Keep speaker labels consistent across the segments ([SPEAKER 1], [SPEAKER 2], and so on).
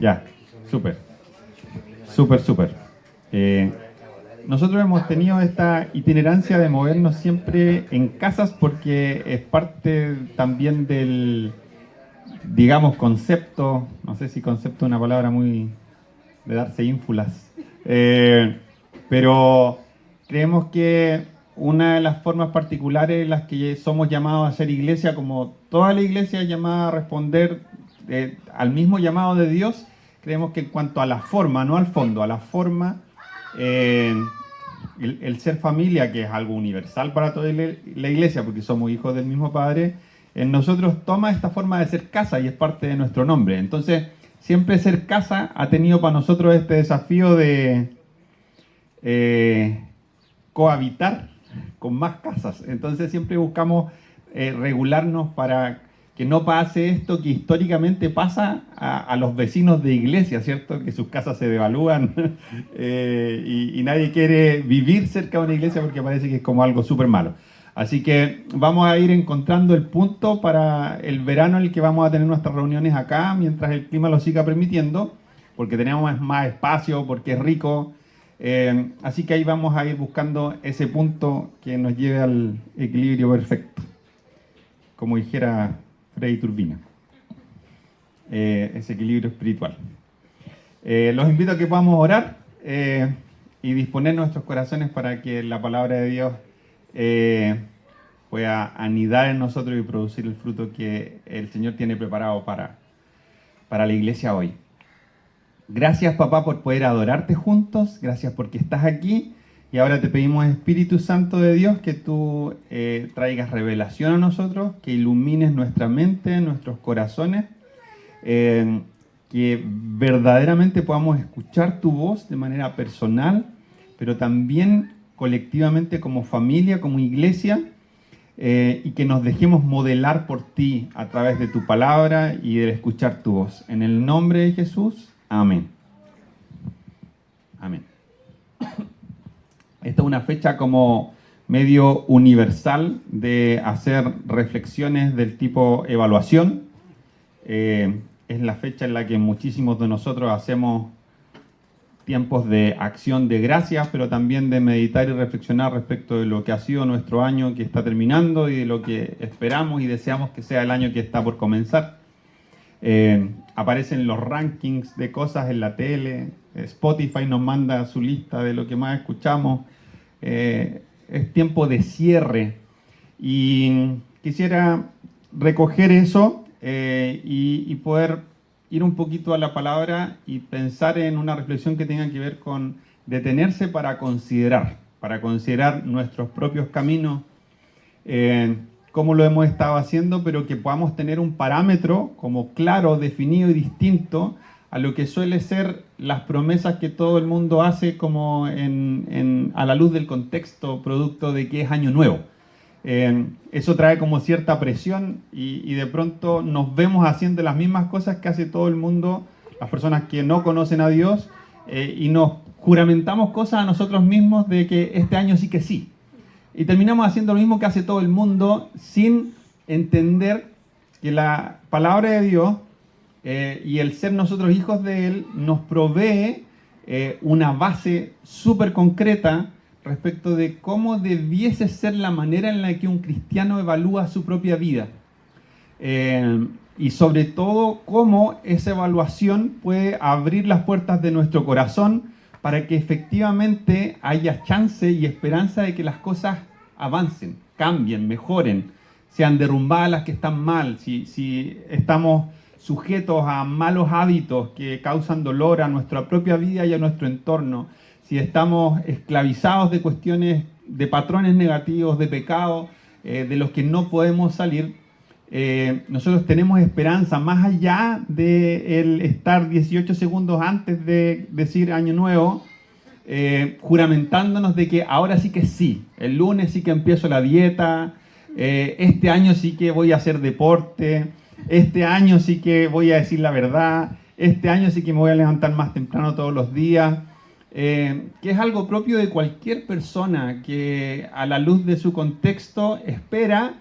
[SPEAKER 1] Ya, súper, súper, súper. Eh, Nosotros hemos tenido esta itinerancia de movernos siempre en casas porque es parte también del, digamos, concepto, no sé si concepto es una palabra muy de darse ínfulas, eh, pero creemos que una de las formas particulares en las que somos llamados a ser iglesia, como toda la iglesia es llamada a responder al mismo llamado de Dios, creemos que en cuanto a la forma, no al fondo, a la forma, eh, el ser familia, que es algo universal para toda la iglesia, porque somos hijos del mismo Padre, en nosotros toma esta forma de ser casa y es parte de nuestro nombre. Entonces, siempre ser casa ha tenido para nosotros este desafío de eh, cohabitar con más casas. Entonces, siempre buscamos regularnos para que no pase esto que históricamente pasa a los vecinos de iglesia, ¿cierto? Que sus casas se devalúan y nadie quiere vivir cerca de una iglesia porque parece que es como algo súper malo. Así que vamos a ir encontrando el punto para el verano en el que vamos a tener nuestras reuniones acá, mientras el clima lo siga permitiendo, porque tenemos más espacio, porque es rico. Así que ahí vamos a ir buscando ese punto que nos lleve al equilibrio perfecto, como dijera Freddy Turbina, ese equilibrio espiritual. Los invito a que podamos orar y disponer nuestros corazones para que la palabra de Dios pueda anidar en nosotros y producir el fruto que el Señor tiene preparado para la iglesia hoy. Gracias, papá, por poder adorarte juntos. Gracias porque estás aquí. Y ahora te pedimos, Espíritu Santo de Dios, que tú traigas revelación a nosotros, que ilumines nuestra mente, nuestros corazones, que verdaderamente podamos escuchar tu voz de manera personal, pero también colectivamente como familia, como iglesia, y que nos dejemos modelar por ti a través de tu palabra y de escuchar tu voz. En el nombre de Jesús, amén. Amén. Esta es una fecha como medio universal de hacer reflexiones del tipo evaluación. Es la fecha en la que muchísimos de nosotros hacemos tiempos de acción de gracias, pero también de meditar y reflexionar respecto de lo que ha sido nuestro año que está terminando y de lo que esperamos y deseamos que sea el año que está por comenzar. Aparecen los rankings de cosas en la tele, Spotify nos manda su lista de lo que más escuchamos. Es tiempo de cierre y quisiera recoger eso y poder ir un poquito a la palabra y pensar en una reflexión que tenga que ver con detenerse para considerar nuestros propios caminos, cómo lo hemos estado haciendo, pero que podamos tener un parámetro como claro, definido y distinto a lo que suele ser las promesas que todo el mundo hace como a la luz del contexto producto de que es año nuevo. Eso trae como cierta presión y de pronto nos vemos haciendo las mismas cosas que hace todo el mundo, las personas que no conocen a Dios, y nos juramentamos cosas a nosotros mismos de que este año sí que sí. Y terminamos haciendo lo mismo que hace todo el mundo sin entender que la palabra de Dios y el ser nosotros hijos de Él nos provee una base súper concreta respecto de cómo debiese ser la manera en la que un cristiano evalúa su propia vida. Y sobre todo cómo esa evaluación puede abrir las puertas de nuestro corazón para que efectivamente haya chance y esperanza de que las cosas avancen, cambien, mejoren, sean derrumbadas las que están mal, si estamos sujetos a malos hábitos que causan dolor a nuestra propia vida y a nuestro entorno, si estamos esclavizados de cuestiones, de patrones negativos, de pecado, de los que no podemos salir, nosotros tenemos esperanza, más allá de el estar 18 segundos antes de decir año nuevo, juramentándonos de que ahora sí que sí, el lunes sí que empiezo la dieta, este año sí que voy a hacer deporte, este año sí que voy a decir la verdad, este año sí que me voy a levantar más temprano todos los días, que es algo propio de cualquier persona que a la luz de su contexto espera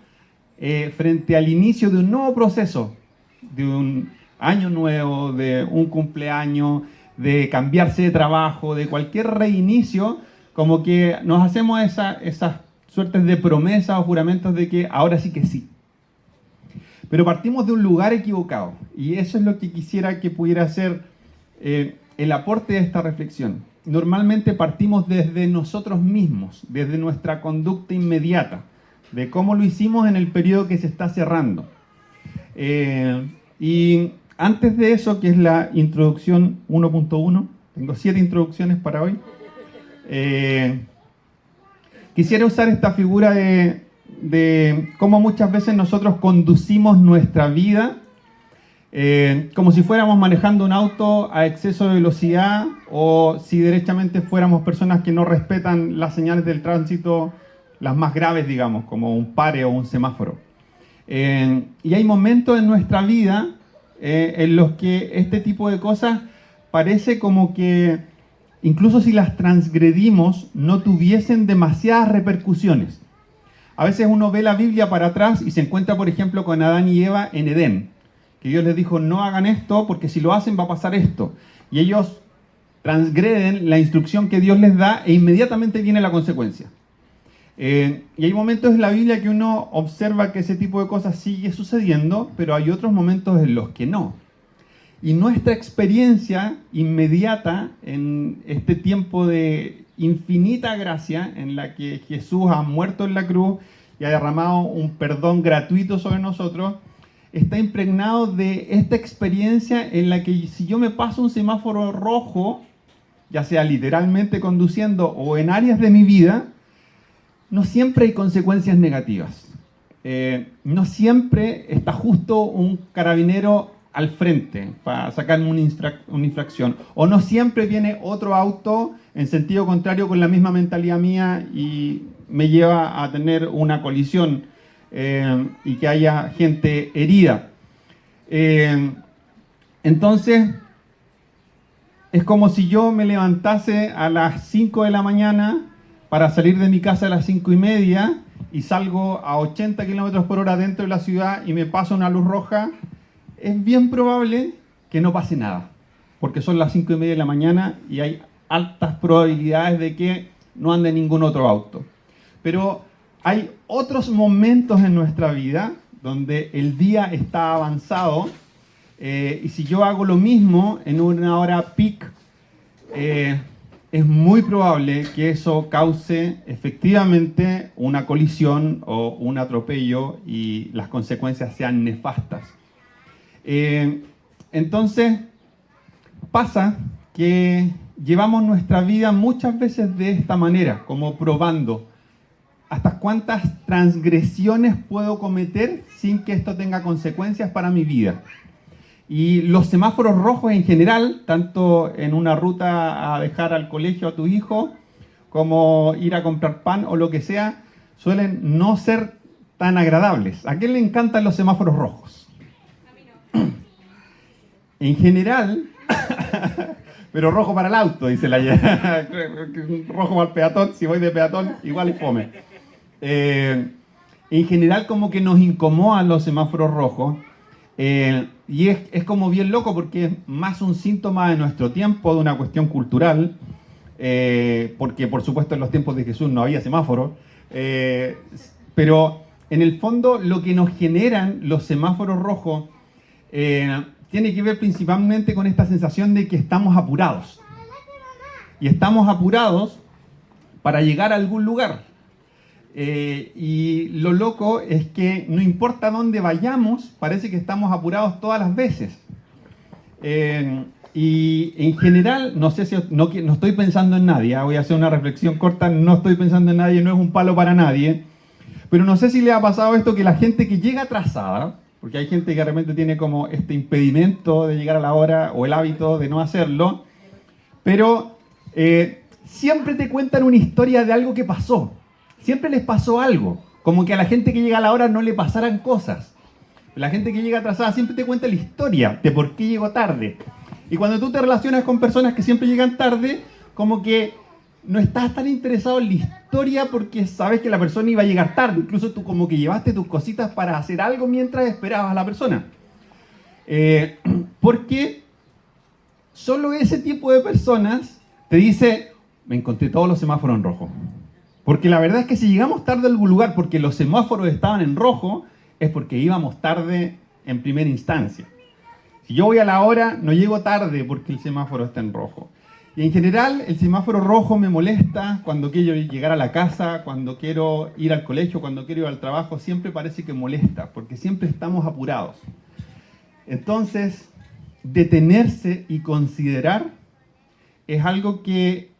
[SPEAKER 1] frente al inicio de un nuevo proceso, de un año nuevo, de un cumpleaños, de cambiarse de trabajo, de cualquier reinicio, como que nos hacemos esas suertes de promesas o juramentos de que ahora sí que sí. Pero partimos de un lugar equivocado, y eso es lo que quisiera que pudiera ser el aporte de esta reflexión. Normalmente partimos desde nosotros mismos, desde nuestra conducta inmediata, de cómo lo hicimos en el periodo que se está cerrando. Y antes de eso, que es la introducción 1.1, tengo 7 introducciones para hoy, quisiera usar esta figura de cómo muchas veces nosotros conducimos nuestra vida como si fuéramos manejando un auto a exceso de velocidad, o si derechamente fuéramos personas que no respetan las señales del tránsito, las más graves, digamos, como un pare o un semáforo. Y hay momentos en nuestra vida en los que este tipo de cosas parece como que, incluso si las transgredimos, no tuviesen demasiadas repercusiones. A veces uno ve la Biblia para atrás y se encuentra, por ejemplo, con Adán y Eva en Edén, que Dios les dijo, no hagan esto porque si lo hacen va a pasar esto. Y ellos transgreden la instrucción que Dios les da e inmediatamente viene la consecuencia. Y hay momentos en la Biblia que uno observa que ese tipo de cosas sigue sucediendo, pero hay otros momentos en los que no. Y nuestra experiencia inmediata en este tiempo de infinita gracia, en la que Jesús ha muerto en la cruz y ha derramado un perdón gratuito sobre nosotros, está impregnado de esta experiencia en la que si yo me paso un semáforo rojo, ya sea literalmente conduciendo o en áreas de mi vida, no siempre hay consecuencias negativas. No siempre está justo un carabinero al frente para sacarme una infracción. O no siempre viene otro auto en sentido contrario con la misma mentalidad mía y me lleva a tener una colisión y que haya gente herida. Entonces, es como si yo me levantase a las 5 de la mañana para salir de mi casa a las 5:30 y salgo a 80 kilómetros por hora dentro de la ciudad y me paso una luz roja. Es bien probable que no pase nada, porque son las 5:30 de la mañana y hay altas probabilidades de que no ande ningún otro auto. Pero hay otros momentos en nuestra vida donde el día está avanzado y si yo hago lo mismo en una hora peak, es muy probable que eso cause efectivamente una colisión o un atropello y las consecuencias sean nefastas. Entonces, pasa que llevamos nuestra vida muchas veces de esta manera, como probando hasta cuántas transgresiones puedo cometer sin que esto tenga consecuencias para mi vida. Y los semáforos rojos en general, tanto en una ruta a dejar al colegio a tu hijo, como ir a comprar pan o lo que sea, suelen no ser tan agradables. ¿A quién le encantan los semáforos rojos? A mí no. En general, pero rojo para el auto, dice la rojo para el peatón, si voy de peatón, igual es fome. En general como que nos incomodan los semáforos rojos. Y es como bien loco porque es más un síntoma de nuestro tiempo, de una cuestión cultural, porque por supuesto en los tiempos de Jesús no había semáforos, pero en el fondo lo que nos generan los semáforos rojos tiene que ver principalmente con esta sensación de que estamos apurados. Y estamos apurados para llegar a algún lugar. Y lo loco es que no importa dónde vayamos, parece que estamos apurados todas las veces. Y en general, no sé si no estoy pensando en nadie, voy a hacer una reflexión corta, no estoy pensando en nadie, no es un palo para nadie, pero no sé si le ha pasado esto que la gente que llega atrasada, porque hay gente que de repente tiene como este impedimento de llegar a la hora o el hábito de no hacerlo, pero siempre te cuentan una historia de algo que pasó. Siempre les pasó algo, como que a la gente que llega a la hora no le pasaran cosas. La gente que llega atrasada siempre te cuenta la historia de por qué llegó tarde. Y cuando tú te relacionas con personas que siempre llegan tarde, como que no estás tan interesado en la historia porque sabes que la persona iba a llegar tarde. Incluso tú como que llevaste tus cositas para hacer algo mientras esperabas a la persona. Porque solo ese tipo de personas te dice, me encontré todos los semáforos en rojo. Porque la verdad es que si llegamos tarde a algún lugar porque los semáforos estaban en rojo, es porque íbamos tarde en primera instancia. Si yo voy a la hora, no llego tarde porque el semáforo está en rojo. Y en general, el semáforo rojo me molesta cuando quiero llegar a la casa, cuando quiero ir al colegio, cuando quiero ir al trabajo. Siempre parece que molesta, porque siempre estamos apurados. Entonces, detenerse y considerar es algo que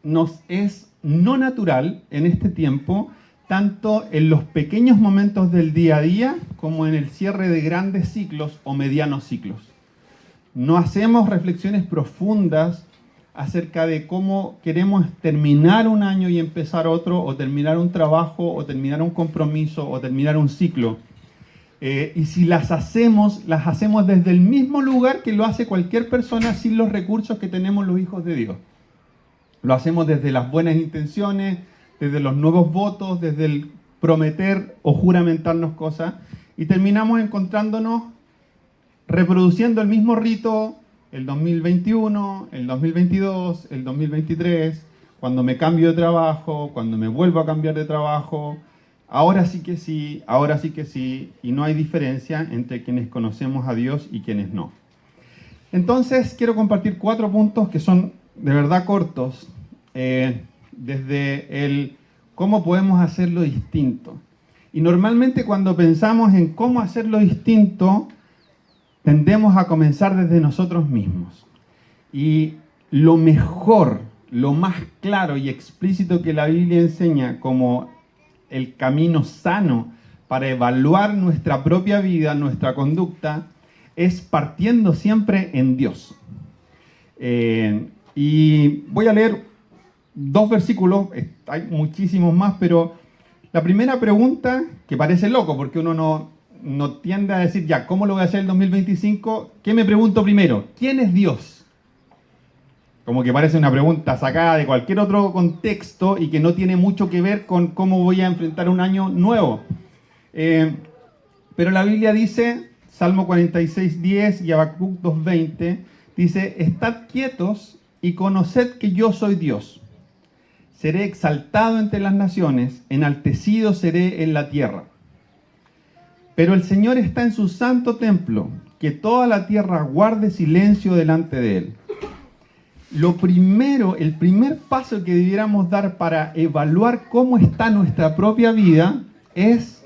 [SPEAKER 1] nos es no natural en este tiempo, tanto en los pequeños momentos del día a día como en el cierre de grandes ciclos o medianos ciclos. No hacemos reflexiones profundas acerca de cómo queremos terminar un año y empezar otro, o terminar un trabajo, o terminar un compromiso, o terminar un ciclo. Y si las hacemos desde el mismo lugar que lo hace cualquier persona sin los recursos que tenemos los hijos de Dios. Lo hacemos desde las buenas intenciones, desde los nuevos votos, desde el prometer o juramentarnos cosas, y terminamos encontrándonos reproduciendo el mismo rito el 2021, el 2022, el 2023, cuando me cambio de trabajo, cuando me vuelvo a cambiar de trabajo. Ahora sí que sí, ahora sí que sí, y no hay diferencia entre quienes conocemos a Dios y quienes no. Entonces, quiero compartir 4 puntos que son de verdad cortos, desde el cómo podemos hacerlo distinto. Y normalmente cuando pensamos en cómo hacerlo distinto, tendemos a comenzar desde nosotros mismos. Y lo mejor, lo más claro y explícito que la Biblia enseña como el camino sano para evaluar nuestra propia vida, nuestra conducta, es partiendo siempre en Dios. Y voy a leer 2 versículos, hay muchísimos más, pero la primera pregunta, que parece loco, porque uno no tiende a decir, ya, ¿cómo lo voy a hacer el 2025? ¿Qué me pregunto primero? ¿Quién es Dios? Como que parece una pregunta sacada de cualquier otro contexto y que no tiene mucho que ver con cómo voy a enfrentar un año nuevo. Pero la Biblia dice, Salmo 46:10 y Habacuc 2:20, dice, estad quietos y conoced que yo soy Dios. Seré exaltado entre las naciones, enaltecido seré en la tierra. Pero el Señor está en su santo templo, que toda la tierra guarde silencio delante de Él. El primer paso que debiéramos dar para evaluar cómo está nuestra propia vida es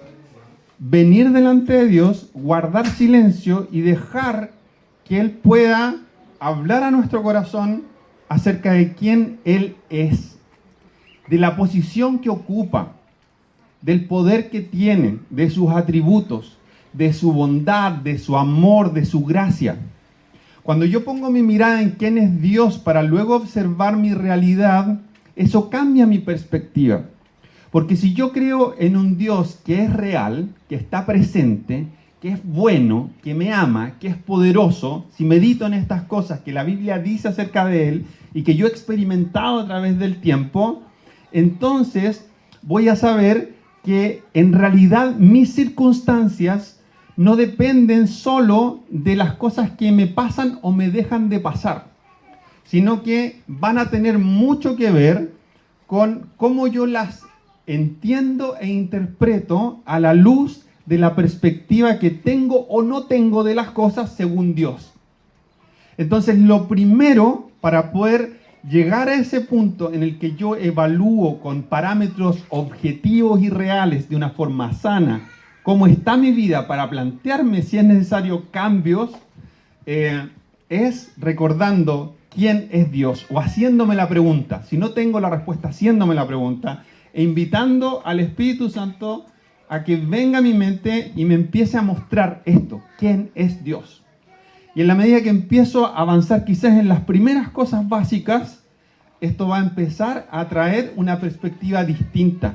[SPEAKER 1] venir delante de Dios, guardar silencio y dejar que Él pueda hablar a nuestro corazón acerca de quién Él es, de la posición que ocupa, del poder que tiene, de sus atributos, de su bondad, de su amor, de su gracia. Cuando yo pongo mi mirada en quién es Dios para luego observar mi realidad, eso cambia mi perspectiva. Porque si yo creo en un Dios que es real, que está presente, que es bueno, que me ama, que es poderoso, si medito en estas cosas que la Biblia dice acerca de Él y que yo he experimentado a través del tiempo, entonces voy a saber que en realidad mis circunstancias no dependen solo de las cosas que me pasan o me dejan de pasar, sino que van a tener mucho que ver con cómo yo las entiendo e interpreto a la luz de la perspectiva que tengo o no tengo de las cosas según Dios. Entonces, lo primero para poder llegar a ese punto en el que yo evalúo con parámetros objetivos y reales de una forma sana cómo está mi vida para plantearme si es necesario cambios, es recordando quién es Dios o haciéndome la pregunta. Si no tengo la respuesta, haciéndome la pregunta e invitando al Espíritu Santo a que venga a mi mente y me empiece a mostrar esto, quién es Dios. Y en la medida que empiezo a avanzar quizás en las primeras cosas básicas, esto va a empezar a traer una perspectiva distinta.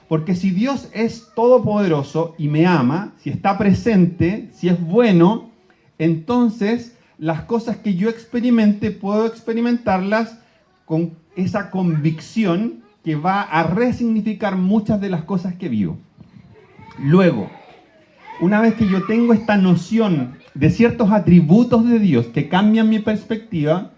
[SPEAKER 1] Porque si Dios es todopoderoso y me ama, si está presente, si es bueno, entonces las cosas que yo experimente, puedo experimentarlas con esa convicción que va a resignificar muchas de las cosas que vivo. Luego, una vez que yo tengo esta noción de ciertos atributos de Dios que cambian mi perspectiva,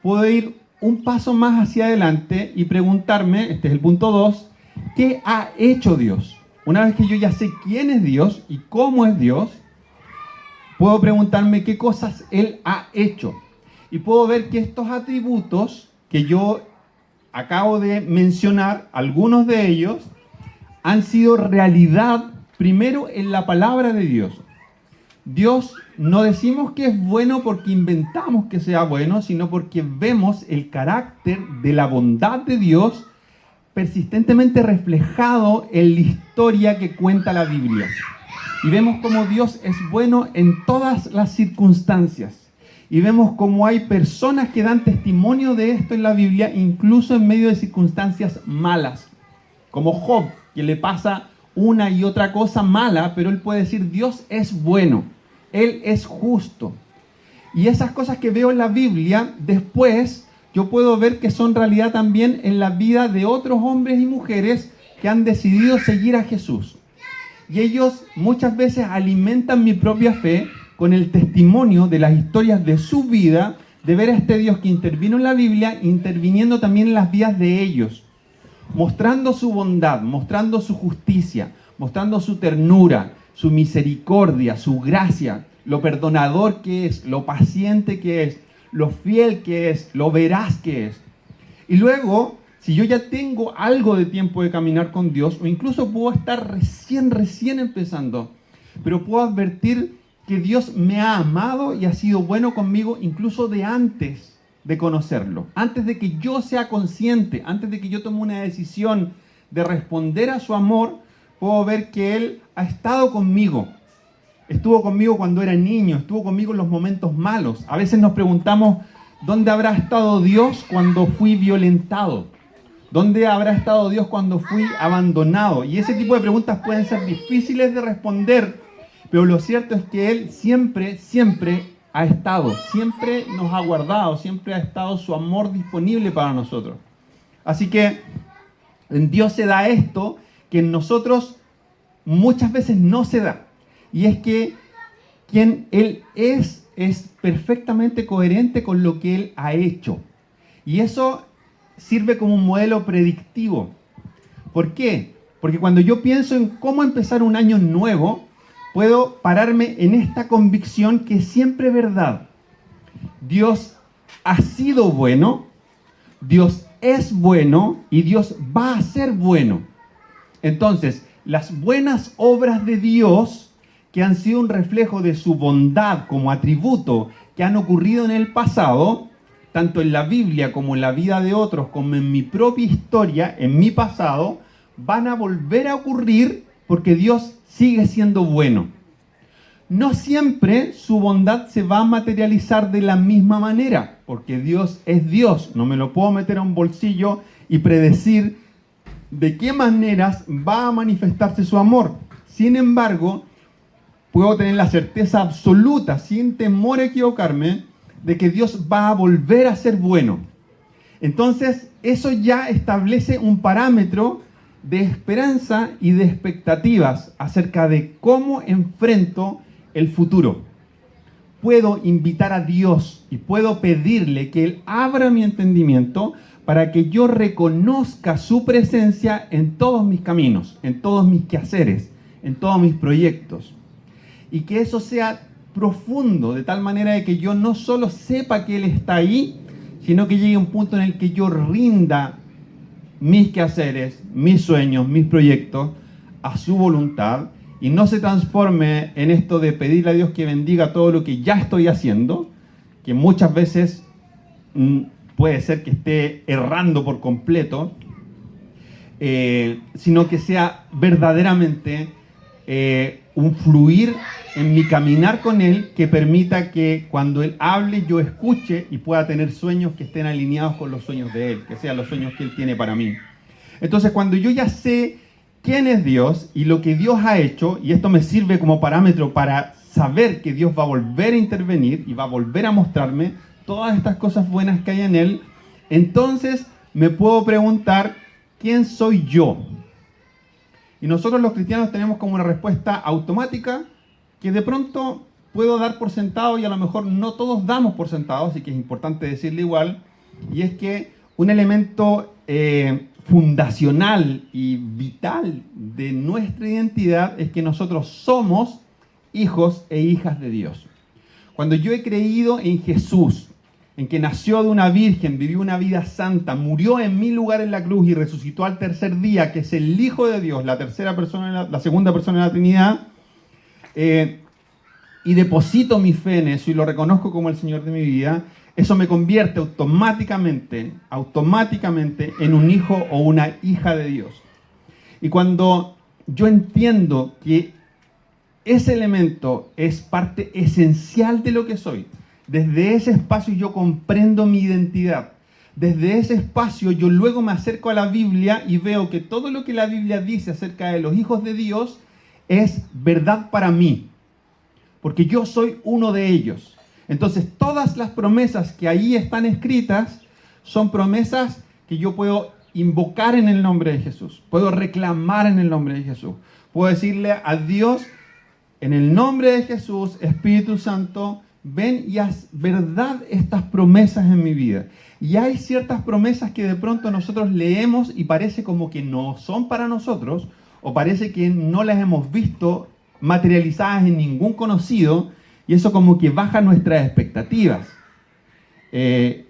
[SPEAKER 1] puedo ir un paso más hacia adelante y preguntarme, este es el punto 2, ¿qué ha hecho Dios? Una vez que yo ya sé quién es Dios y cómo es Dios, puedo preguntarme qué cosas Él ha hecho. Y puedo ver que estos atributos que yo acabo de mencionar, algunos de ellos, han sido realidad primero en la palabra de Dios. Dios no decimos que es bueno porque inventamos que sea bueno, sino porque vemos el carácter de la bondad de Dios persistentemente reflejado en la historia que cuenta la Biblia. Y vemos cómo Dios es bueno en todas las circunstancias. Y vemos cómo hay personas que dan testimonio de esto en la Biblia, incluso en medio de circunstancias malas. Como Job, que le pasa una y otra cosa mala, pero él puede decir, Dios es bueno, Él es justo. Y esas cosas que veo en la Biblia, después yo puedo ver que son realidad también en la vida de otros hombres y mujeres que han decidido seguir a Jesús. Y ellos muchas veces alimentan mi propia fe con el testimonio de las historias de su vida, de ver a este Dios que intervino en la Biblia, interviniendo también en las vidas de ellos, mostrando su bondad, mostrando su justicia, mostrando su ternura, su misericordia, su gracia, lo perdonador que es, lo paciente que es, lo fiel que es, lo veraz que es. Y luego, si yo ya tengo algo de tiempo de caminar con Dios, o incluso puedo estar recién empezando, pero puedo advertir que Dios me ha amado y ha sido bueno conmigo incluso de antes de conocerlo, antes de que yo sea consciente, antes de que yo tome una decisión de responder a su amor, puedo ver que Él ha estado conmigo. Estuvo conmigo cuando era niño, estuvo conmigo en los momentos malos. A veces nos preguntamos, ¿dónde habrá estado Dios cuando fui violentado? ¿Dónde habrá estado Dios cuando fui abandonado? Y ese tipo de preguntas pueden ser difíciles de responder, pero lo cierto es que Él siempre ha estado, siempre nos ha guardado, siempre ha estado su amor disponible para nosotros. Así que en Dios se da esto que en nosotros muchas veces no se da. Y es que quien Él es perfectamente coherente con lo que Él ha hecho. Y eso sirve como un modelo predictivo. ¿Por qué? Porque cuando yo pienso en cómo empezar un año nuevo, puedo pararme en esta convicción que es siempre verdad. Dios ha sido bueno, Dios es bueno y Dios va a ser bueno. Entonces, las buenas obras de Dios, que han sido un reflejo de su bondad como atributo, que han ocurrido en el pasado, tanto en la Biblia como en la vida de otros, como en mi propia historia, en mi pasado, van a volver a ocurrir porque Dios sigue siendo bueno. No siempre su bondad se va a materializar de la misma manera, porque Dios es Dios. No me lo puedo meter a un bolsillo y predecir de qué maneras va a manifestarse su amor. Sin embargo, puedo tener la certeza absoluta, sin temor a equivocarme, de que Dios va a volver a ser bueno. Entonces, eso ya establece un parámetro de esperanza y de expectativas acerca de cómo enfrento el futuro. Puedo invitar a Dios y puedo pedirle que Él abra mi entendimiento para que yo reconozca su presencia en todos mis caminos, en todos mis quehaceres, en todos mis proyectos. Y que eso sea profundo, de tal manera de que yo no solo sepa que Él está ahí, sino que llegue a un punto en el que yo rinda mis quehaceres, mis sueños, mis proyectos a su voluntad y no se transforme en esto de pedirle a Dios que bendiga todo lo que ya estoy haciendo, que muchas veces puede ser que esté errando por completo, sino que sea verdaderamente un fluir en mi caminar con Él que permita que cuando Él hable yo escuche y pueda tener sueños que estén alineados con los sueños de Él, que sean los sueños que Él tiene para mí. Entonces, cuando yo ya sé quién es Dios y lo que Dios ha hecho, y esto me sirve como parámetro para saber que Dios va a volver a intervenir y va a volver a mostrarme todas estas cosas buenas que hay en Él, entonces me puedo preguntar, ¿quién soy yo? Y nosotros los cristianos tenemos como una respuesta automática que de pronto puedo dar por sentado y a lo mejor no todos damos por sentado, así que es importante decirle igual, y es que un elemento fundacional y vital de nuestra identidad es que nosotros somos hijos e hijas de Dios. Cuando yo he creído en Jesús, en que nació de una virgen, vivió una vida santa, murió en mi lugar en la cruz y resucitó al tercer día, que es el Hijo de Dios, la segunda persona de la Trinidad, y deposito mi fe en eso y lo reconozco como el Señor de mi vida, eso me convierte automáticamente en un hijo o una hija de Dios. Y cuando yo entiendo que ese elemento es parte esencial de lo que soy, desde ese espacio yo comprendo mi identidad. Desde ese espacio yo luego me acerco a la Biblia y veo que todo lo que la Biblia dice acerca de los hijos de Dios es verdad para mí, porque yo soy uno de ellos. Entonces todas las promesas que ahí están escritas son promesas que yo puedo invocar en el nombre de Jesús, puedo reclamar en el nombre de Jesús, puedo decirle a Dios, en el nombre de Jesús, Espíritu Santo, ven y haz verdad estas promesas en mi vida. Y hay ciertas promesas que de pronto nosotros leemos y parece como que no son para nosotros, o parece que no las hemos visto materializadas en ningún conocido, y eso como que baja nuestras expectativas.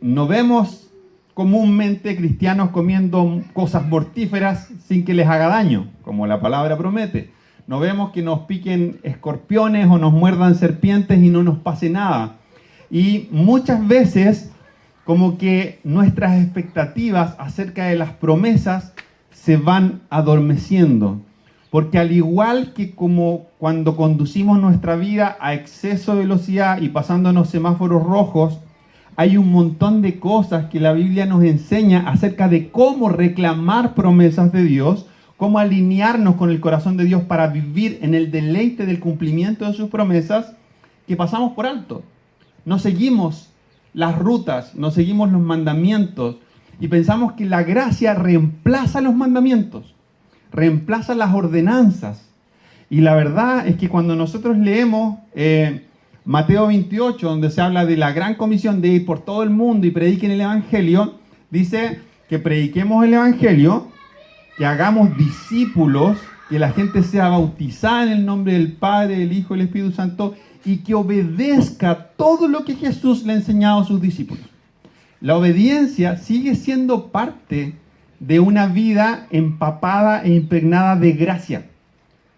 [SPEAKER 1] No vemos comúnmente cristianos comiendo cosas mortíferas sin que les haga daño, como la palabra promete. No vemos que nos piquen escorpiones o nos muerdan serpientes y no nos pase nada. Y muchas veces como que nuestras expectativas acerca de las promesas se van adormeciendo. Porque al igual que como cuando conducimos nuestra vida a exceso de velocidad y pasándonos semáforos rojos, hay un montón de cosas que la Biblia nos enseña acerca de cómo reclamar promesas de Dios, cómo alinearnos con el corazón de Dios para vivir en el deleite del cumplimiento de sus promesas, que pasamos por alto. No seguimos las rutas, no seguimos los mandamientos y pensamos que la gracia reemplaza los mandamientos, reemplaza las ordenanzas. Y la verdad es que cuando nosotros leemos Mateo 28, donde se habla de la gran comisión de ir por todo el mundo y prediquen el Evangelio, dice que prediquemos el Evangelio, que hagamos discípulos, que la gente sea bautizada en el nombre del Padre, del Hijo y del Espíritu Santo, y que obedezca todo lo que Jesús le ha enseñado a sus discípulos. La obediencia sigue siendo parte de una vida empapada e impregnada de gracia.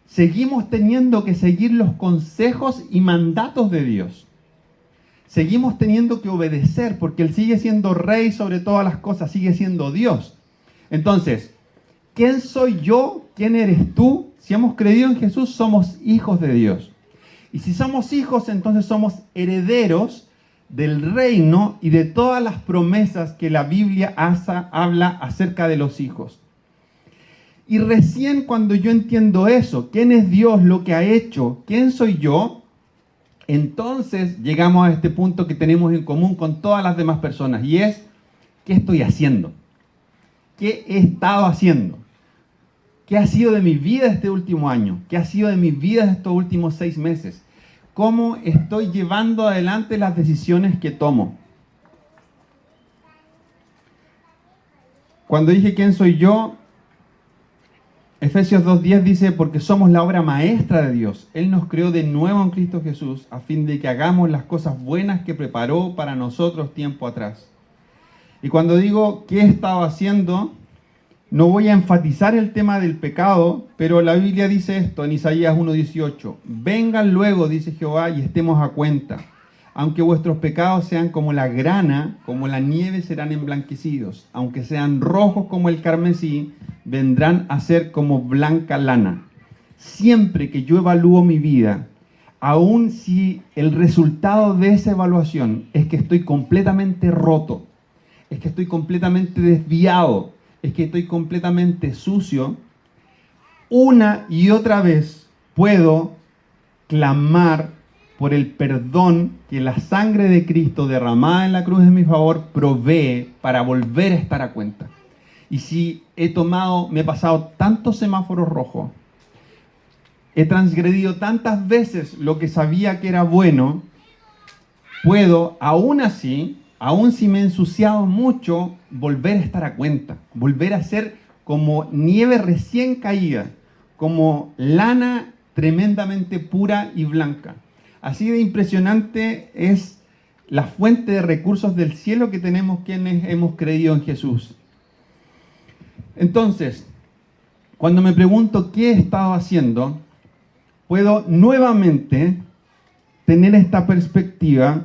[SPEAKER 1] Seguimos teniendo que seguir los consejos y mandatos de Dios. Seguimos teniendo que obedecer porque Él sigue siendo Rey sobre todas las cosas, sigue siendo Dios. Entonces, ¿quién soy yo? ¿Quién eres tú? Si hemos creído en Jesús, somos hijos de Dios. Y si somos hijos, entonces somos herederos del reino y de todas las promesas que la Biblia habla acerca de los hijos. Y recién cuando yo entiendo eso, quién es Dios, lo que ha hecho, quién soy yo, entonces llegamos a este punto que tenemos en común con todas las demás personas, y es, ¿qué estoy haciendo? ¿Qué he estado haciendo? ¿Qué ha sido de mi vida este último año? ¿Qué ha sido de mi vida estos últimos 6 meses? ¿Cómo estoy llevando adelante las decisiones que tomo? Cuando dije quién soy yo, Efesios 2:10 dice, porque somos la obra maestra de Dios. Él nos creó de nuevo en Cristo Jesús a fin de que hagamos las cosas buenas que preparó para nosotros tiempo atrás. Y cuando digo qué he estado haciendo, no voy a enfatizar el tema del pecado, pero la Biblia dice esto en Isaías 1:18. Vengan luego, dice Jehová, y estemos a cuenta. Aunque vuestros pecados sean como la grana, como la nieve serán emblanquecidos. Aunque sean rojos como el carmesí, vendrán a ser como blanca lana. Siempre que yo evalúo mi vida, aun si el resultado de esa evaluación es que estoy completamente roto, es que estoy completamente desviado, es que estoy completamente sucio, una y otra vez puedo clamar por el perdón que la sangre de Cristo derramada en la cruz en mi favor provee para volver a estar a cuenta. Y si me he pasado tantos semáforos rojos, he transgredido tantas veces lo que sabía que era bueno, puedo, aún así, aún si me he ensuciado mucho, volver a estar a cuenta, volver a ser como nieve recién caída, como lana tremendamente pura y blanca. Así de impresionante es la fuente de recursos del cielo que tenemos quienes hemos creído en Jesús. Entonces, cuando me pregunto qué he estado haciendo, puedo nuevamente tener esta perspectiva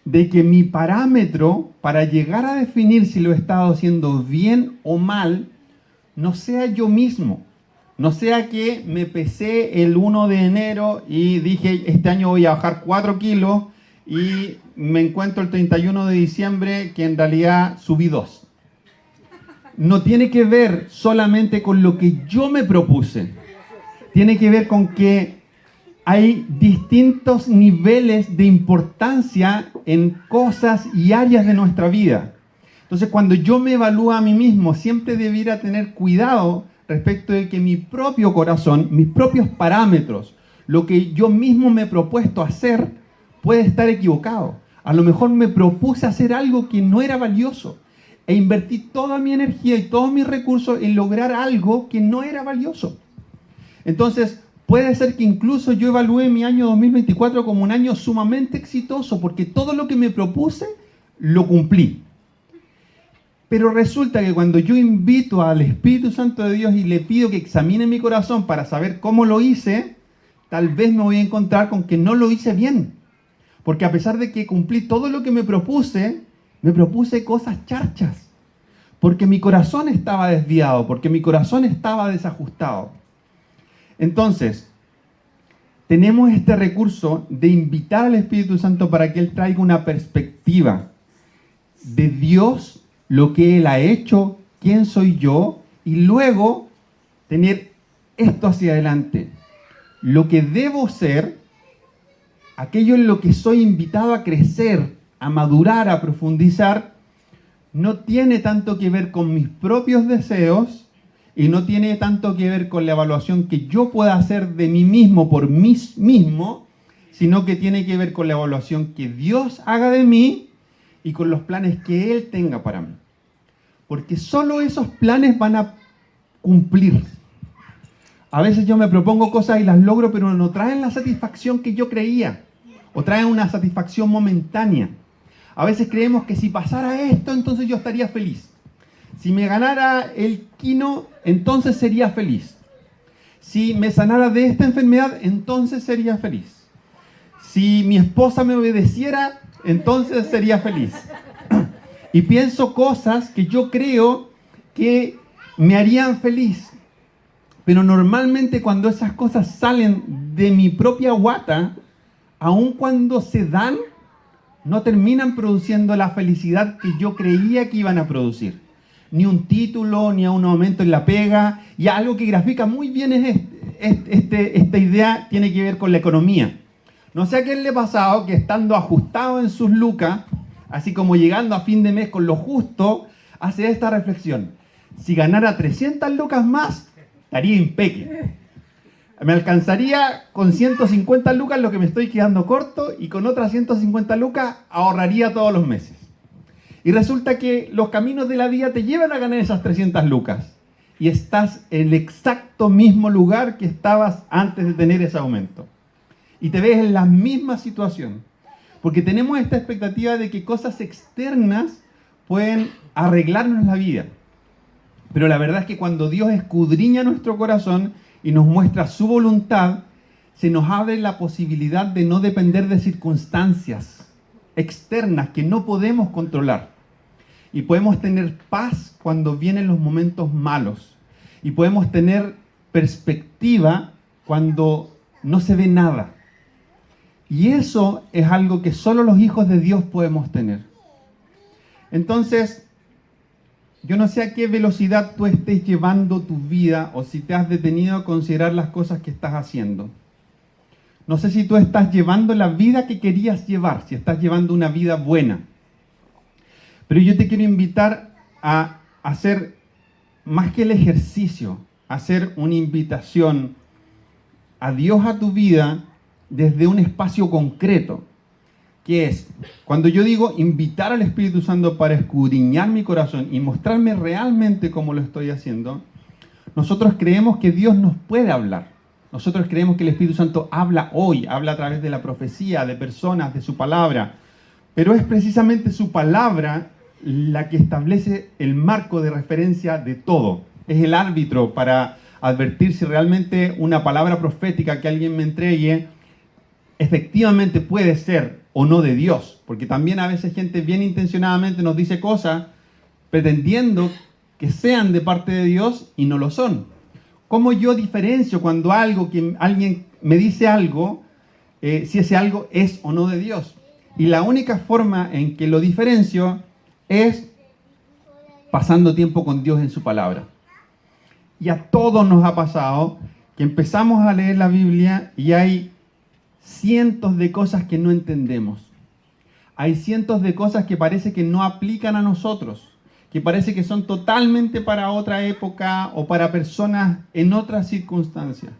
[SPEAKER 1] de que mi parámetro para llegar a definir si lo he estado haciendo bien o mal, no sea yo mismo. No sea que me pesé el 1 de enero y dije, este año voy a bajar 4 kilos y me encuentro el 31 de diciembre que en realidad subí 2. No tiene que ver solamente con lo que yo me propuse. Tiene que ver con que hay distintos niveles de importancia en cosas y áreas de nuestra vida. Entonces, cuando yo me evalúo a mí mismo, siempre debiera tener cuidado respecto de que mi propio corazón, mis propios parámetros, lo que yo mismo me he propuesto hacer, puede estar equivocado. A lo mejor me propuse hacer algo que no era valioso e invertí toda mi energía y todos mis recursos en lograr algo que no era valioso. Entonces, puede ser que incluso yo evalúe mi año 2024 como un año sumamente exitoso porque todo lo que me propuse lo cumplí. Pero resulta que cuando yo invito al Espíritu Santo de Dios y le pido que examine mi corazón para saber cómo lo hice, tal vez me voy a encontrar con que no lo hice bien. Porque a pesar de que cumplí todo lo que me propuse cosas charchas. Porque mi corazón estaba desviado, porque mi corazón estaba desajustado. Entonces, tenemos este recurso de invitar al Espíritu Santo para que Él traiga una perspectiva de Dios, lo que Él ha hecho, quién soy yo, y luego tener esto hacia adelante. Lo que debo ser, aquello en lo que soy invitado a crecer, a madurar, a profundizar, no tiene tanto que ver con mis propios deseos y no tiene tanto que ver con la evaluación que yo pueda hacer de mí mismo por mí mismo, sino que tiene que ver con la evaluación que Dios haga de mí y con los planes que Él tenga para mí. Porque solo esos planes van a cumplir. A veces yo me propongo cosas y las logro, pero no traen la satisfacción que yo creía, o traen una satisfacción momentánea. A veces creemos que si pasara esto, entonces yo estaría feliz. Si me ganara el quino, entonces sería feliz. Si me sanara de esta enfermedad, entonces sería feliz. Si mi esposa me obedeciera, entonces sería feliz. Y pienso cosas que yo creo que me harían feliz. Pero normalmente cuando esas cosas salen de mi propia guata, aun cuando se dan, no terminan produciendo la felicidad que yo creía que iban a producir. Ni un título, ni un aumento en la pega. Y algo que grafica muy bien es esta idea, tiene que ver con la economía. No sé a quién le ha pasado que estando ajustado en sus lucas, así como llegando a fin de mes con lo justo, hace esta reflexión. Si ganara 300 lucas más, estaría impeque. Me alcanzaría con 150 lucas lo que me estoy quedando corto y con otras 150 lucas ahorraría todos los meses. Y resulta que los caminos de la vida te llevan a ganar esas 300 lucas y estás en el exacto mismo lugar que estabas antes de tener ese aumento. Y te ves en la misma situación. Porque tenemos esta expectativa de que cosas externas pueden arreglarnos la vida. Pero la verdad es que cuando Dios escudriña nuestro corazón y nos muestra su voluntad, se nos abre la posibilidad de no depender de circunstancias externas que no podemos controlar. Y podemos tener paz cuando vienen los momentos malos. Y podemos tener perspectiva cuando no se ve nada. Y eso es algo que solo los hijos de Dios podemos tener. Entonces, yo no sé a qué velocidad tú estés llevando tu vida o si te has detenido a considerar las cosas que estás haciendo. No sé si tú estás llevando la vida que querías llevar, si estás llevando una vida buena. Pero yo te quiero invitar a hacer más que el ejercicio, a hacer una invitación a Dios a tu vida desde un espacio concreto, que es, cuando yo digo invitar al Espíritu Santo para escudriñar mi corazón y mostrarme realmente cómo lo estoy haciendo, nosotros creemos que Dios nos puede hablar. Nosotros creemos que el Espíritu Santo habla hoy, habla a través de la profecía, de personas, de su palabra. Pero es precisamente su palabra la que establece el marco de referencia de todo. Es el árbitro para advertir si realmente una palabra profética que alguien me entregue efectivamente puede ser o no de Dios. Porque también a veces gente bien intencionadamente nos dice cosas pretendiendo que sean de parte de Dios y no lo son. ¿Cómo yo diferencio cuando alguien me dice algo, si ese algo es o no de Dios? Y la única forma en que lo diferencio es pasando tiempo con Dios en su palabra. Y a todos nos ha pasado que empezamos a leer la Biblia y hay cientos de cosas que no entendemos. Hay cientos de cosas que parece que no aplican a nosotros, que parece que son totalmente para otra época o para personas en otras circunstancias.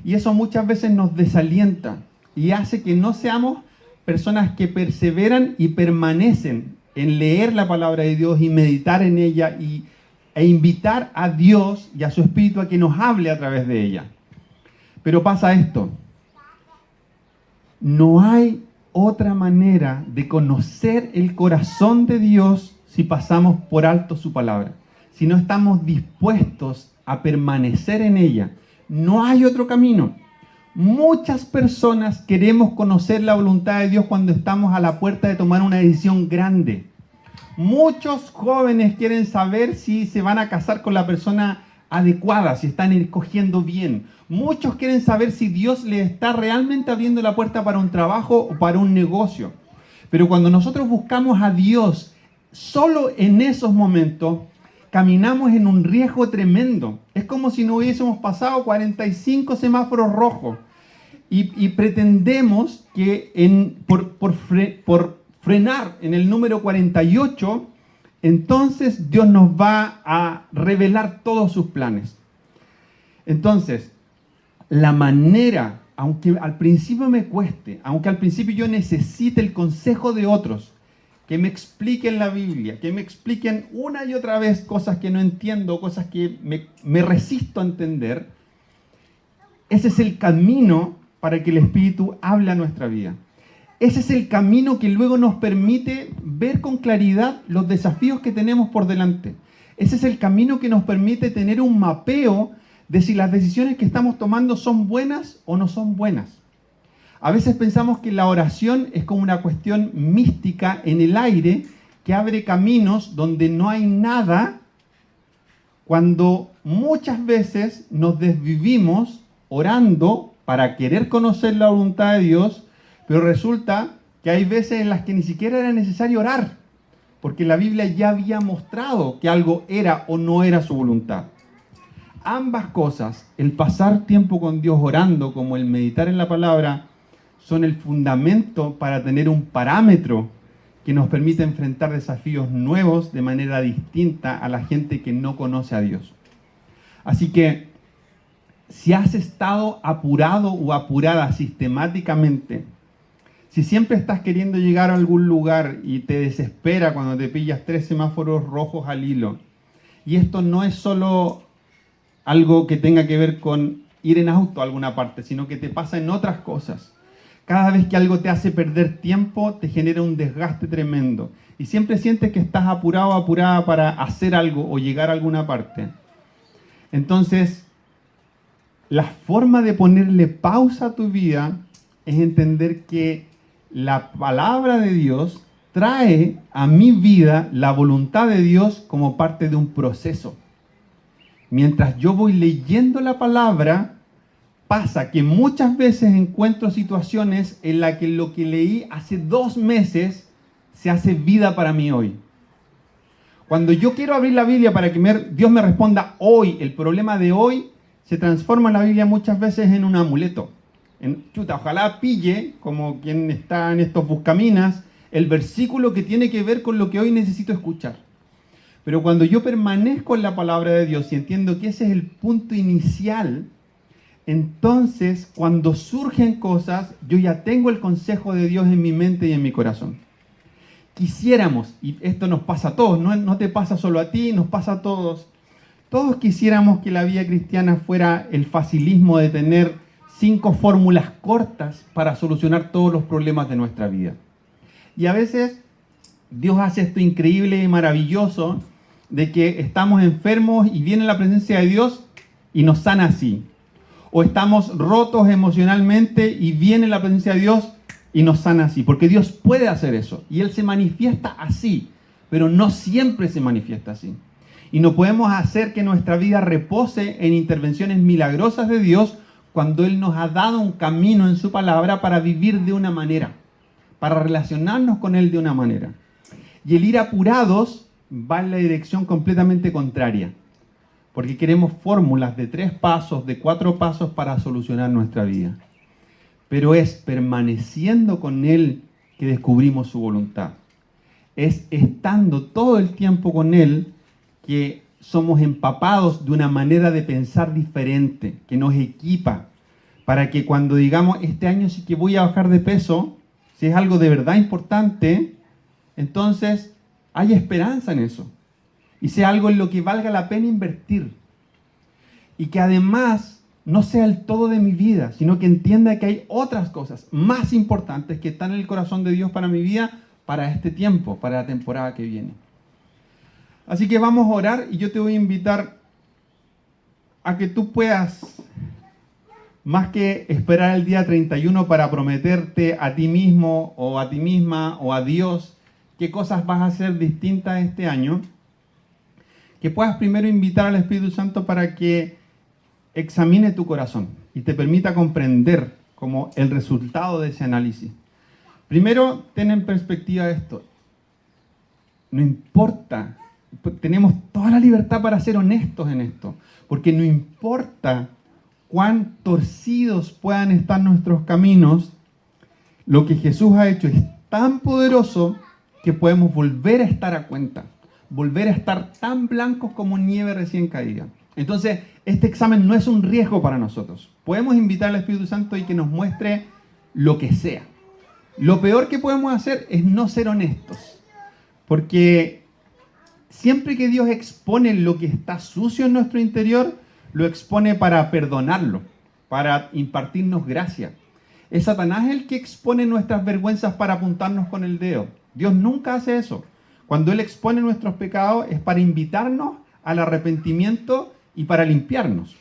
[SPEAKER 1] Y eso muchas veces nos desalienta y hace que no seamos personas que perseveran y permanecen en leer la palabra de Dios y meditar en ella e invitar a Dios y a su Espíritu a que nos hable a través de ella. Pero pasa esto. No hay otra manera de conocer el corazón de Dios si pasamos por alto su palabra. Si no estamos dispuestos a permanecer en ella. No hay otro camino. Muchas personas queremos conocer la voluntad de Dios cuando estamos a la puerta de tomar una decisión grande. Muchos jóvenes quieren saber si se van a casar con la persona adecuada, si están escogiendo bien. Muchos quieren saber si Dios les está realmente abriendo la puerta para un trabajo o para un negocio. Pero cuando nosotros buscamos a Dios, solo en esos momentos caminamos en un riesgo tremendo. Es como si no hubiésemos pasado 45 semáforos rojos y pretendemos que por frenar en el número 48, entonces Dios nos va a revelar todos sus planes. Entonces, la manera, aunque al principio me cueste, aunque al principio yo necesite el consejo de otros, que me expliquen la Biblia, que me expliquen una y otra vez cosas que no entiendo, cosas que me resisto a entender, ese es el camino para que el Espíritu hable a nuestra vida. Ese es el camino que luego nos permite ver con claridad los desafíos que tenemos por delante. Ese es el camino que nos permite tener un mapeo de si las decisiones que estamos tomando son buenas o no son buenas. A veces pensamos que la oración es como una cuestión mística en el aire que abre caminos donde no hay nada, cuando muchas veces nos desvivimos orando para querer conocer la voluntad de Dios, pero resulta que hay veces en las que ni siquiera era necesario orar, porque la Biblia ya había mostrado que algo era o no era su voluntad. Ambas cosas, el pasar tiempo con Dios orando como el meditar en la palabra, son el fundamento para tener un parámetro que nos permite enfrentar desafíos nuevos de manera distinta a la gente que no conoce a Dios. Así que, si has estado apurado o apurada sistemáticamente, si siempre estás queriendo llegar a algún lugar y te desespera cuando te pillas 3 semáforos rojos al hilo, y esto no es solo algo que tenga que ver con ir en auto a alguna parte, sino que te pasa en otras cosas. Cada vez que algo te hace perder tiempo, te genera un desgaste tremendo. Y siempre sientes que estás apurado o apurada para hacer algo o llegar a alguna parte. Entonces, la forma de ponerle pausa a tu vida es entender que la palabra de Dios trae a mi vida la voluntad de Dios como parte de un proceso. Mientras yo voy leyendo la palabra, pasa que muchas veces encuentro situaciones en las que lo que leí hace 2 meses se hace vida para mí hoy. Cuando yo quiero abrir la Biblia para que Dios me responda hoy, el problema de hoy se transforma en la Biblia muchas veces en un amuleto. Ojalá pille, como quien está en estos buscaminas, el versículo que tiene que ver con lo que hoy necesito escuchar. Pero cuando yo permanezco en la palabra de Dios y entiendo que ese es el punto inicial, entonces cuando surgen cosas, yo ya tengo el consejo de Dios en mi mente y en mi corazón. Quisiéramos, y esto nos pasa a todos, no te pasa solo a ti, nos pasa a todos. Todos quisiéramos que la vida cristiana fuera el facilismo de tener 5 fórmulas cortas para solucionar todos los problemas de nuestra vida. Y a veces Dios hace esto increíble y maravilloso de que estamos enfermos y viene la presencia de Dios y nos sana así. O estamos rotos emocionalmente y viene la presencia de Dios y nos sana así. Porque Dios puede hacer eso y Él se manifiesta así, pero no siempre se manifiesta así. Y no podemos hacer que nuestra vida repose en intervenciones milagrosas de Dios cuando Él nos ha dado un camino en su palabra para vivir de una manera, para relacionarnos con Él de una manera. Y el ir apurados va en la dirección completamente contraria, porque queremos fórmulas de 3 pasos, de 4 pasos para solucionar nuestra vida. Pero es permaneciendo con Él que descubrimos su voluntad. Es estando todo el tiempo con Él que somos empapados de una manera de pensar diferente, que nos equipa, para que cuando digamos, este año sí que voy a bajar de peso, si es algo de verdad importante, entonces hay esperanza en eso. Y sea algo en lo que valga la pena invertir. Y que además no sea el todo de mi vida, sino que entienda que hay otras cosas más importantes que están en el corazón de Dios para mi vida, para este tiempo, para la temporada que viene. Así que vamos a orar y yo te voy a invitar a que tú puedas, más que esperar el día 31 para prometerte a ti mismo o a ti misma o a Dios qué cosas vas a hacer distintas este año, que puedas primero invitar al Espíritu Santo para que examine tu corazón y te permita comprender como el resultado de ese análisis. Primero, ten en perspectiva esto. No importa, tenemos toda la libertad para ser honestos en esto, porque no importa cuán torcidos puedan estar nuestros caminos, lo que Jesús ha hecho es tan poderoso que podemos volver a estar a cuenta, volver a estar tan blancos como nieve recién caída. Entonces, este examen no es un riesgo para nosotros. Podemos invitar al Espíritu Santo y que nos muestre lo que sea. Lo peor que podemos hacer es no ser honestos, porque siempre que Dios expone lo que está sucio en nuestro interior, lo expone para perdonarlo, para impartirnos gracia. Es Satanás el que expone nuestras vergüenzas para apuntarnos con el dedo. Dios nunca hace eso. Cuando Él expone nuestros pecados es para invitarnos al arrepentimiento y para limpiarnos.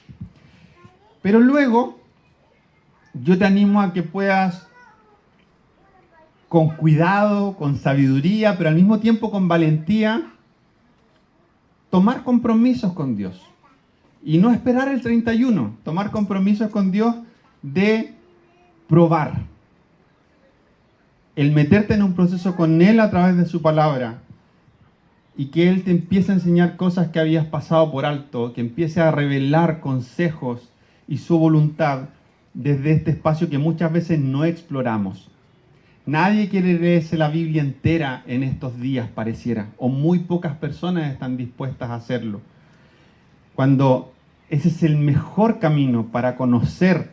[SPEAKER 1] Pero luego, yo te animo a que puedas, con cuidado, con sabiduría, pero al mismo tiempo con valentía, tomar compromisos con Dios. Y no esperar el 31, tomar compromisos con Dios de probar. El meterte en un proceso con Él a través de su palabra y que Él te empiece a enseñar cosas que habías pasado por alto, que empiece a revelar consejos y su voluntad desde este espacio que muchas veces no exploramos. Nadie quiere leerse la Biblia entera en estos días, pareciera, o muy pocas personas están dispuestas a hacerlo. Cuando ese es el mejor camino para conocer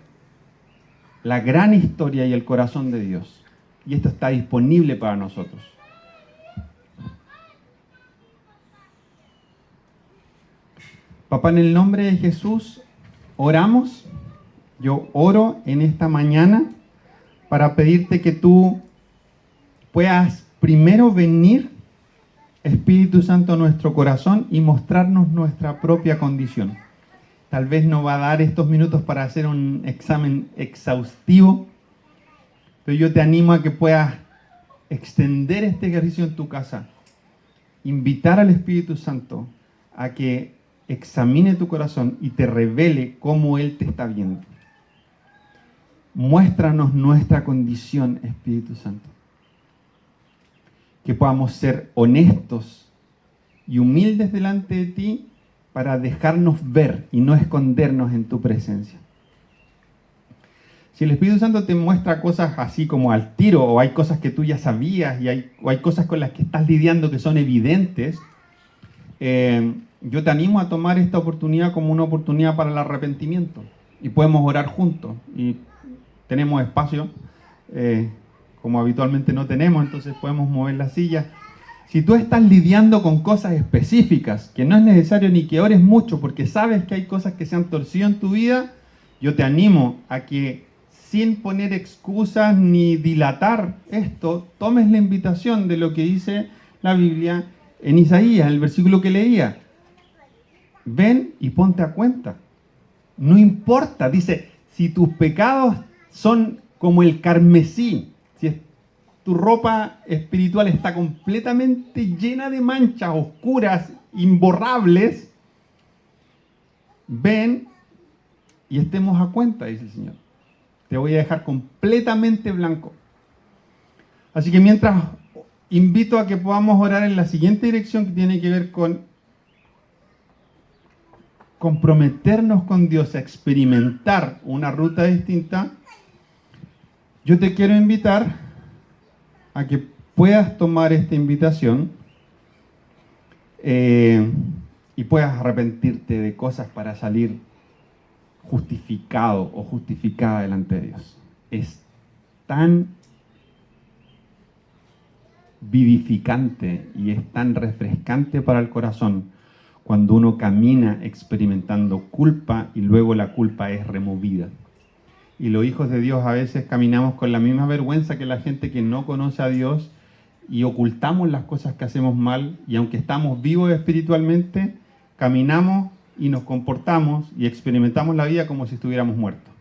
[SPEAKER 1] la gran historia y el corazón de Dios. Y esto está disponible para nosotros. Papá, en el nombre de Jesús, oramos. Yo oro en esta mañana para pedirte que tú puedas primero venir, Espíritu Santo, a nuestro corazón y mostrarnos nuestra propia condición. Tal vez no va a dar estos minutos para hacer un examen exhaustivo, pero yo te animo a que puedas extender este ejercicio en tu casa, invitar al Espíritu Santo a que examine tu corazón y te revele cómo Él te está viendo. Muéstranos nuestra condición, Espíritu Santo. Que podamos ser honestos y humildes delante de ti para dejarnos ver y no escondernos en tu presencia. Si el Espíritu Santo te muestra cosas así como al tiro, o hay cosas que tú ya sabías, o hay cosas con las que estás lidiando que son evidentes, yo te animo a tomar esta oportunidad como una oportunidad para el arrepentimiento y podemos orar juntos. Y tenemos espacio, como habitualmente no tenemos, entonces podemos mover la silla. Si tú estás lidiando con cosas específicas, que no es necesario ni que ores mucho, porque sabes que hay cosas que se han torcido en tu vida, yo te animo a que sin poner excusas ni dilatar esto, tomes la invitación de lo que dice la Biblia en Isaías, el versículo que leía. Ven y ponte a cuenta. No importa, dice, si tus pecados son como el carmesí, si tu ropa espiritual está completamente llena de manchas oscuras, imborrables, ven y estemos a cuenta, dice el Señor. Te voy a dejar completamente blanco. Así que mientras invito a que podamos orar en la siguiente dirección, que tiene que ver con comprometernos con Dios a experimentar una ruta distinta, yo te quiero invitar a que puedas tomar esta invitación y puedas arrepentirte de cosas para salir justificado o justificada delante de Dios. Es tan vivificante y es tan refrescante para el corazón cuando uno camina experimentando culpa y luego la culpa es removida. Y los hijos de Dios a veces caminamos con la misma vergüenza que la gente que no conoce a Dios y ocultamos las cosas que hacemos mal, y aunque estamos vivos espiritualmente, caminamos y nos comportamos y experimentamos la vida como si estuviéramos muertos,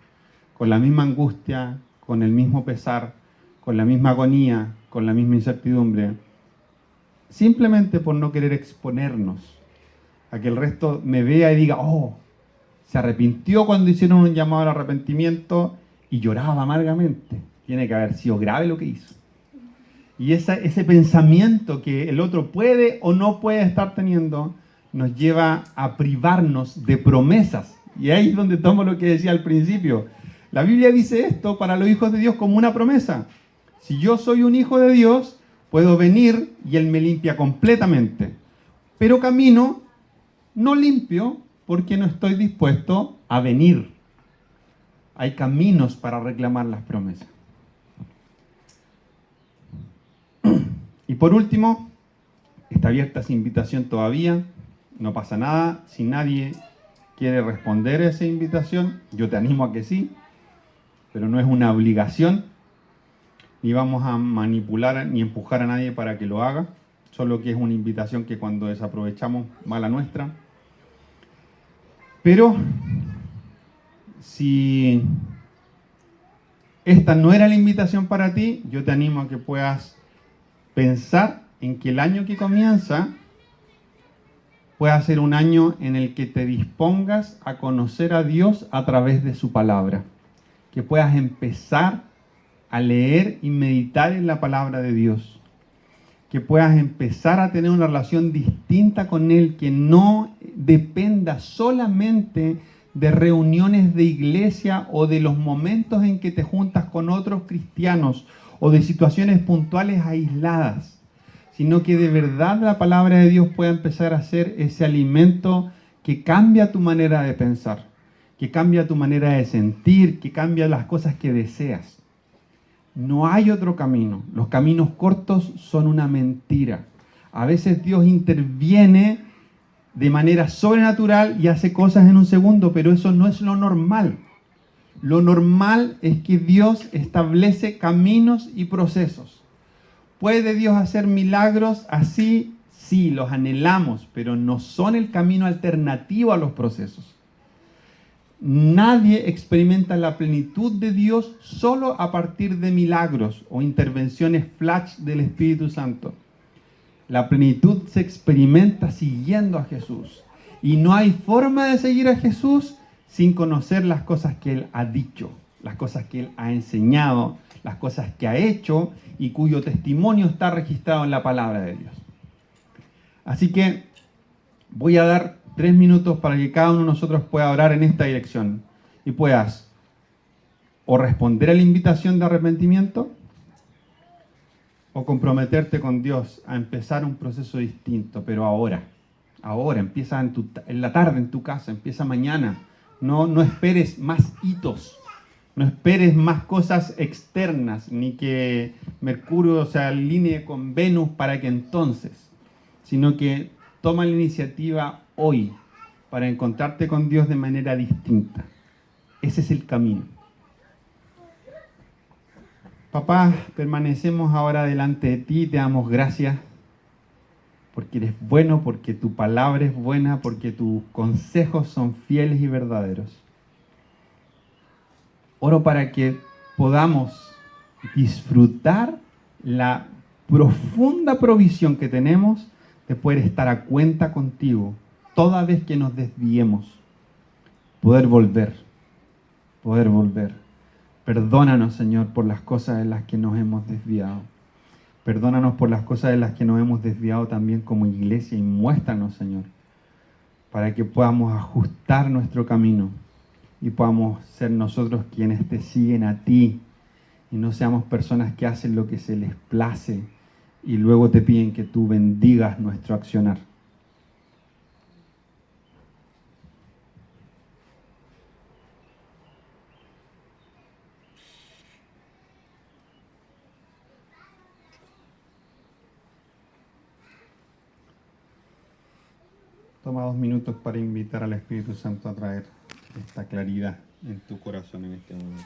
[SPEAKER 1] con la misma angustia, con el mismo pesar, con la misma agonía, con la misma incertidumbre, simplemente por no querer exponernos a que el resto me vea y diga, oh, se arrepintió cuando hicieron un llamado al arrepentimiento y lloraba amargamente. Tiene que haber sido grave lo que hizo. Y ese pensamiento que el otro puede o no puede estar teniendo nos lleva a privarnos de promesas. Y ahí es donde tomo lo que decía al principio. La Biblia dice esto para los hijos de Dios como una promesa. Si yo soy un hijo de Dios, puedo venir y Él me limpia completamente. Pero camino no limpio porque no estoy dispuesto a venir. Hay caminos para reclamar las promesas. Y por último, está abierta esa invitación todavía, no pasa nada. Si nadie quiere responder a esa invitación, yo te animo a que sí, pero no es una obligación, ni vamos a manipular ni empujar a nadie para que lo haga, solo que es una invitación que cuando desaprovechamos, mala nuestra. Pero si esta no era la invitación para ti, yo te animo a que puedas pensar en que el año que comienza pueda ser un año en el que te dispongas a conocer a Dios a través de su palabra. Que puedas empezar a leer y meditar en la palabra de Dios. Que puedas empezar a tener una relación distinta con Él, que no dependa solamente de reuniones de iglesia o de los momentos en que te juntas con otros cristianos o de situaciones puntuales aisladas, sino que de verdad la palabra de Dios pueda empezar a ser ese alimento que cambia tu manera de pensar, que cambia tu manera de sentir, que cambia las cosas que deseas. No hay otro camino. Los caminos cortos son una mentira. A veces Dios interviene de manera sobrenatural y hace cosas en un segundo, pero eso no es lo normal. Lo normal es que Dios establece caminos y procesos. ¿Puede Dios hacer milagros así? Sí, los anhelamos, pero no son el camino alternativo a los procesos. Nadie experimenta la plenitud de Dios solo a partir de milagros o intervenciones flash del Espíritu Santo. La plenitud se experimenta siguiendo a Jesús. Y no hay forma de seguir a Jesús sin conocer las cosas que Él ha dicho, las cosas que Él ha enseñado, las cosas que ha hecho y cuyo testimonio está registrado en la palabra de Dios. Así que voy a dar 3 minutos para que cada uno de nosotros pueda orar en esta dirección y puedas o responder a la invitación de arrepentimiento o comprometerte con Dios a empezar un proceso distinto, pero ahora empieza en la tarde en tu casa, empieza mañana, No esperes más hitos, no esperes más cosas externas, ni que Mercurio se alinee con Venus para que entonces, sino que toma la iniciativa hoy para encontrarte con Dios de manera distinta. Ese es el camino. Papá, permanecemos ahora delante de ti, te damos gracias porque eres bueno, porque tu palabra es buena, porque tus consejos son fieles y verdaderos. Oro para que podamos disfrutar la profunda provisión que tenemos de poder estar a cuenta contigo toda vez que nos desviemos, poder volver, poder volver. Perdónanos, Señor, por las cosas en las que nos hemos desviado. Perdónanos por las cosas de las que nos hemos desviado también como iglesia y muéstranos, Señor, para que podamos ajustar nuestro camino y podamos ser nosotros quienes te siguen a ti y no seamos personas que hacen lo que se les place y luego te piden que tú bendigas nuestro accionar. Toma 2 minutos para invitar al Espíritu Santo a traer esta claridad en tu corazón en este momento.